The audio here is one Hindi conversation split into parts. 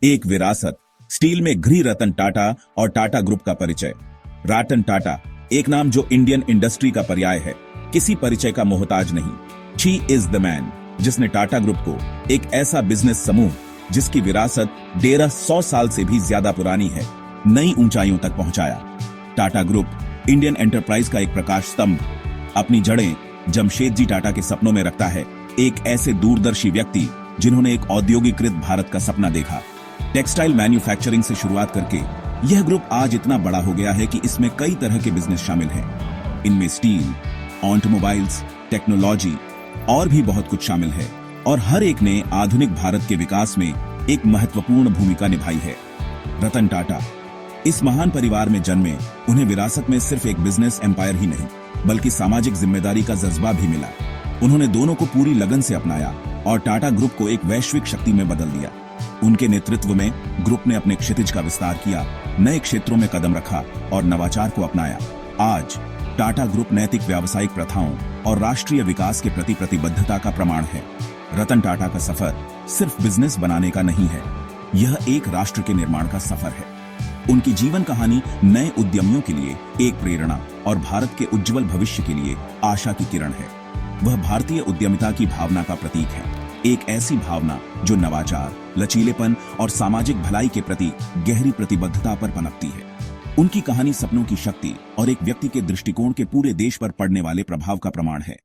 एक विरासत, स्टील में घी रतन टाटा और टाटा ग्रुप का परिचय। रतन टाटा, एक नाम जो इंडियन इंडस्ट्री का पर्याय है, किसी परिचय का मोहताज नहीं। शी इज द मैन जिसने टाटा ग्रुप को, एक ऐसा बिजनेस समूह जिसकी विरासत 150 साल से भी ज्यादा पुरानी है, नई ऊंचाइयों तक पहुंचाया। टाटा ग्रुप इंडियन एंटरप्राइज का एक प्रकाश स्तंभ, अपनी जड़ें जमशेदजी टाटा के सपनों में रखता है, एक ऐसे दूरदर्शी व्यक्ति जिन्होंने एक औद्योगिकृत भारत का सपना देखा। टेक्सटाइल मैन्युफैक्चरिंग से शुरुआत करके यह ग्रुप आज इतना बड़ा हो गया है कि इसमें कई तरह के बिजनेस शामिल हैं। इनमें स्टील, ऑटोमोबाइल्स, टेक्नोलॉजी और भी बहुत कुछ शामिल है, और हर एक ने आधुनिक भारत के विकास में एक महत्वपूर्ण भूमिका निभाई है। रतन टाटा इस महान परिवार में जन्मे, उन्हें विरासत में सिर्फ एक बिजनेस एम्पायर ही नहीं बल्कि सामाजिक जिम्मेदारी का जज्बा भी मिला। उन्होंने दोनों को पूरी लगन से अपनाया और टाटा ग्रुप को एक वैश्विक शक्ति में बदल दिया। उनके नेतृत्व में ग्रुप ने अपने क्षितिज का विस्तार किया, नए क्षेत्रों में कदम रखा और नवाचार को अपनाया। आज टाटा ग्रुप नैतिक व्यावसायिक प्रथाओं और राष्ट्रीय विकास के प्रति प्रतिबद्धता का प्रमाण है। रतन टाटा का सफर सिर्फ बिजनेस बनाने का नहीं है, यह एक राष्ट्र के निर्माण का सफर है। उनकी जीवन कहानी नए उद्यमियों के लिए एक प्रेरणा और भारत के उज्जवल भविष्य के लिए आशा की किरण है। वह भारतीय उद्यमिता की भावना का प्रतीक है, एक ऐसी भावना जो नवाचार, लचीलेपन और सामाजिक भलाई के प्रति गहरी प्रतिबद्धता पर पनपती है। उनकी कहानी सपनों की शक्ति और एक व्यक्ति के दृष्टिकोण के पूरे देश पर पड़ने वाले प्रभाव का प्रमाण है।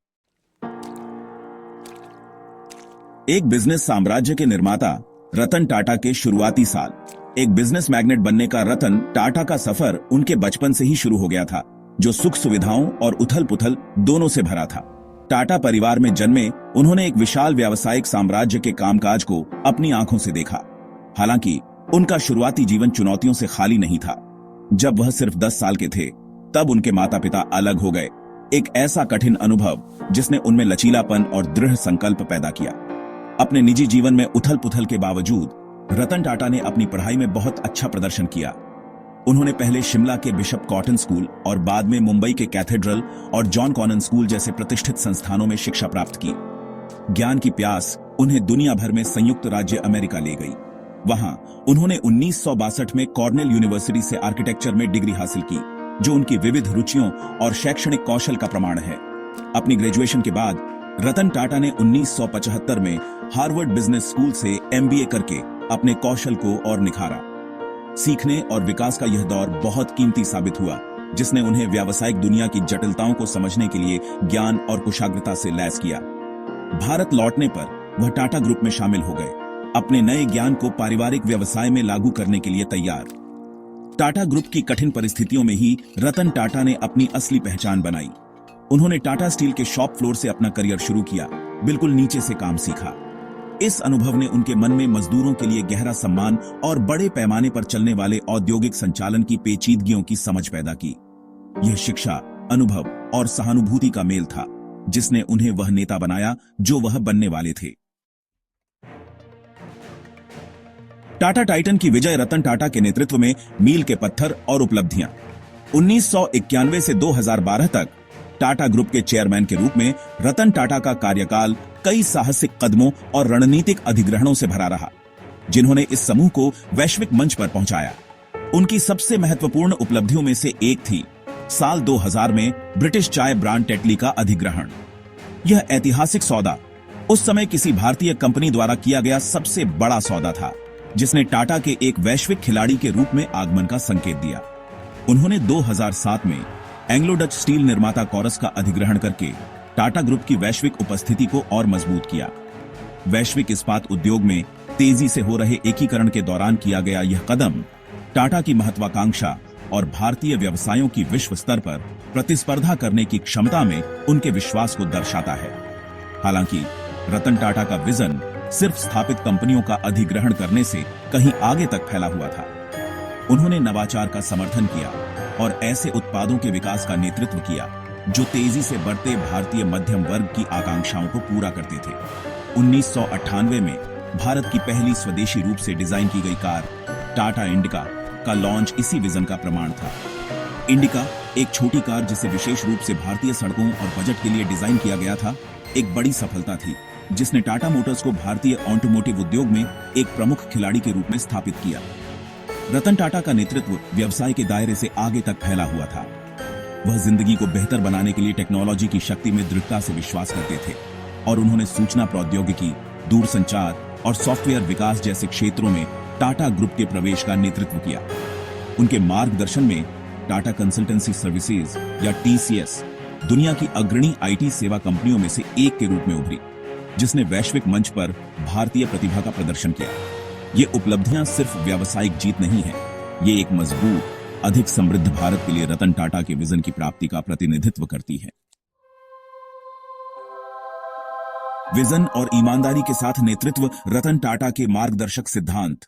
एक बिजनेस साम्राज्य के निर्माता रतन टाटा के शुरुआती साल। एक बिजनेस मैग्नेट बनने का रतन टाटा का सफर उनके बचपन से ही शुरू हो गया था, जो सुख सुविधाओं और उथल पुथल दोनों से भरा था। टाटा परिवार में जन्मे उन्होंने एक विशाल व्यावसायिक साम्राज्य के कामकाज को अपनी आंखों से देखा। हालांकि उनका शुरुआती जीवन चुनौतियों से खाली नहीं था। जब वह सिर्फ 10 साल के थे, तब उनके माता पिता अलग हो गए। एक ऐसा कठिन अनुभव जिसने उनमें लचीलापन और दृढ़ संकल्प पैदा किया। अपने निजी जीवन में उथल पुथल के बावजूद रतन टाटा ने अपनी पढ़ाई में बहुत अच्छा प्रदर्शन किया। उन्होंने पहले शिमला के बिशप कॉटन स्कूल और बाद में मुंबई के कैथेड्रल और जॉन कॉनन स्कूल जैसे प्रतिष्ठित संस्थानों में शिक्षा प्राप्त की। ज्ञान की प्यास उन्हें दुनिया भर में संयुक्त राज्य अमेरिका ले गई। वहां उन्होंने 1962 में कॉर्नेल यूनिवर्सिटी से आर्किटेक्चर में डिग्री हासिल की, जो उनकी विविध रुचियों और शैक्षणिक कौशल का प्रमाण है। अपनी ग्रेजुएशन के बाद रतन टाटा ने 1975 में हार्वर्ड बिजनेस स्कूल से MBA करके अपने कौशल को और निखारा। सीखने और विकास का यह दौर बहुत कीमती साबित हुआ, जिसने उन्हें व्यावसायिक दुनिया की जटिलताओं को समझने के लिए ज्ञान और कुशाग्रता से लैस किया। भारत लौटने पर वह टाटा ग्रुप में शामिल हो गए, अपने नए ज्ञान को पारिवारिक व्यवसाय में लागू करने के लिए तैयार। टाटा ग्रुप की कठिन परिस्थितियों में ही रतन टाटा ने अपनी असली पहचान बनाई। उन्होंने टाटा स्टील के शॉप फ्लोर से अपना करियर शुरू किया, बिल्कुल नीचे से काम सीखा। इस अनुभव ने उनके मन में मजदूरों के लिए गहरा सम्मान और बड़े पैमाने पर चलने वाले औद्योगिक संचालन की पेचीदगियों की समझ पैदा की। यह शिक्षा, अनुभव और सहानुभूति का मेल था, जिसने उन्हें वह नेता बनाया जो वह बनने वाले थे। टाटा टाइटन की विजय रतन टाटा के नेतृत्व में मील के पत्थर और उपलब्धियां। 1991 से 2012 तक टाटा ग्रुप के चेयरमैन के रूप में रतन टाटा का कार्यकाल कई साहसिक कदमों और रणनीतिक अधिग्रहणों से भरा रहा, जिन्होंने इस समूह को वैश्विक मंच पर पहुंचाया। उनकी सबसे महत्वपूर्ण उपलब्धियों में से एक थी साल 2000 में ब्रिटिश चाय ब्रांड टेटली का अधिग्रहण। यह ऐतिहासिक सौदा उस समय किसी भारतीय कंपनी द्वारा किया गया सबसे बड़ा सौदा था, जिसने टाटा के एक वैश्विक खिलाड़ी के रूप में आगमन का संकेत दिया। उन्होंने 2007 में एंग्लो डच स्टील निर्माता कॉरस का अधिग्रहण करके टाटा ग्रुप की वैश्विक उपस्थिति को और मजबूत किया। वैश्विक इस्पात उद्योग में तेजी से हो रहे एकीकरण के दौरान किया गया यह कदम टाटा की महत्वाकांक्षा और भारतीय व्यवसायों की विश्व स्तर पर प्रतिस्पर्धा करने की क्षमता में उनके विश्वास को दर्शाता है। हालांकि रतन टाटा का विजन सिर्फ स्थापित कंपनियों का अधिग्रहण करने से कहीं आगे तक फैला हुआ था। उन्होंने नवाचार का समर्थन किया और ऐसे उत्पादों के विकास का नेतृत्व किया जो तेजी से बढ़ते भारतीय मध्यम वर्ग की आकांक्षाओं को पूरा करते थे। 1998 में भारत की पहली स्वदेशी रूप से डिजाइन की गई कार टाटा इंडिका का लॉन्च इसी विजन का प्रमाण था। इंडिका, एक छोटी कार जिसे विशेष रूप से भारतीय सड़कों और बजट के लिए डिजाइन किया गया था, एक बड़ी सफलता थी जिसने टाटा मोटर्स को भारतीय ऑटोमोटिव उद्योग में एक प्रमुख खिलाड़ी के रूप में स्थापित किया। रतन टाटा का नेतृत्व व्यवसाय के दायरे से आगे तक फैला हुआ था। वह जिंदगी को बेहतर बनाने के लिए टेक्नोलॉजी की शक्ति में दृढ़ता से विश्वास करते थे और उन्होंने सूचना प्रौद्योगिकी, दूरसंचार और सॉफ्टवेयर विकास जैसे क्षेत्रों में टाटा ग्रुप के प्रवेश का नेतृत्व किया। उनके मार्गदर्शन में टाटा कंसल्टेंसी सर्विसेज या टीसीएस दुनिया की अग्रणी आईटी सेवा कंपनियों में से एक के रूप में उभरी, जिसने वैश्विक मंच पर भारतीय प्रतिभा का प्रदर्शन किया। ये उपलब्धियां सिर्फ व्यावसायिक जीत नहीं है, ये एक मजबूत, अधिक समृद्ध भारत के लिए रतन टाटा के विजन की प्राप्ति का प्रतिनिधित्व करती है। विजन और ईमानदारी के साथ नेतृत्व रतन टाटा के मार्गदर्शक सिद्धांत।